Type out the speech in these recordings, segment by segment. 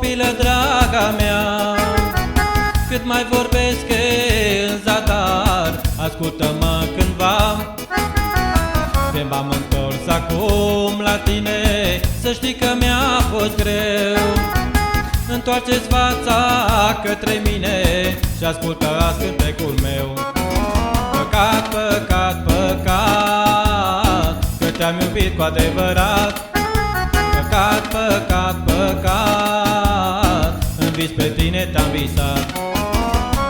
Copilă draga mea, cât mai vorbesc în zadar, ascultă-mă cândva. De m-am întors acum la tine, să știi că mi-a fost greu. Întoarce-ți fața către mine și ascultă cântecul meu. Păcat, păcat, păcat, că te-am iubit cu adevărat. Păcat, păcat, păcat, în vis pe tine te-am visat.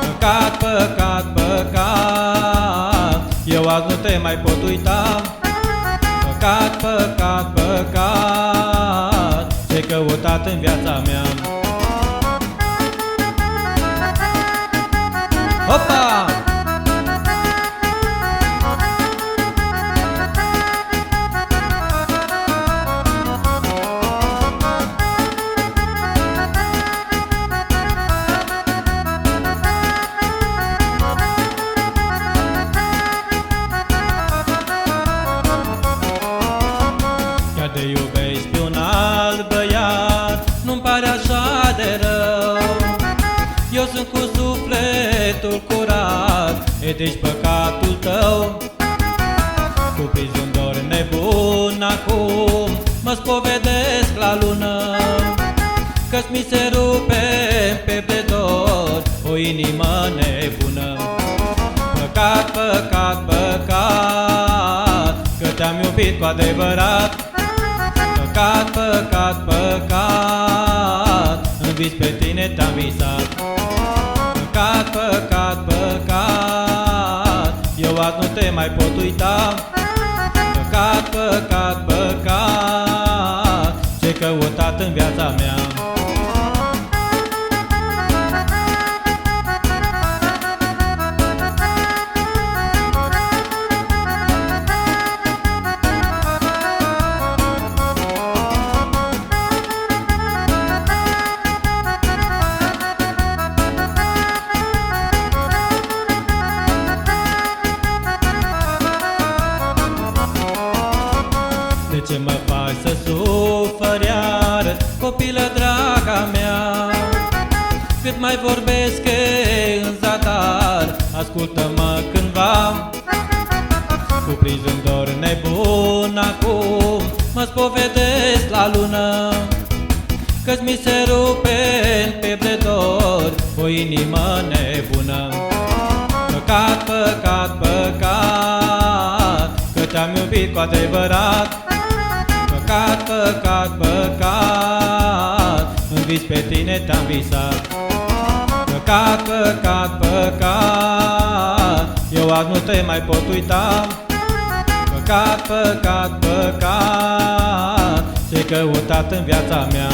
Păcat, păcat, păcat, eu azi nu te mai pot uita. Păcat, păcat, păcat, ce-ai căutat în viața mea. Hopa! Chiar te iubești pe un alt băiat, nu-mi pare așa de rău. Eu sunt cu sufletul curat, e deci păcatul tău. Cuprins un dor nebun acum, mă spovedesc la lună, că-ți mi se rupe pe dor o inimă nebună. Păcat, păcat, păcat, că te-am iubit cu adevărat. Păcat, păcat, păcat, în vis pe tine te-am visat. Păcat, păcat, păcat, eu azi nu te mai pot uita. Păcat, păcat, păcat, ce-ai căutat în viața mea. De ce mă faci să sufăr iar, copilă draga mea? Cât mai vorbesc în zadar, ascultă-mă cândva. Cuprins în dor nebun acum, mă spovedesc la lună, că-ți mi se rupe în piept de dor o inimă nebună. Păcat, păcat, păcat, că te-am iubit cu adevărat. Păcat, păcat, păcat, în vis pe tine te-am visat. Păcat, păcat, păcat, eu azi nu te mai pot uita. Păcat, păcat, păcat, ce-ai căutat în viața mea.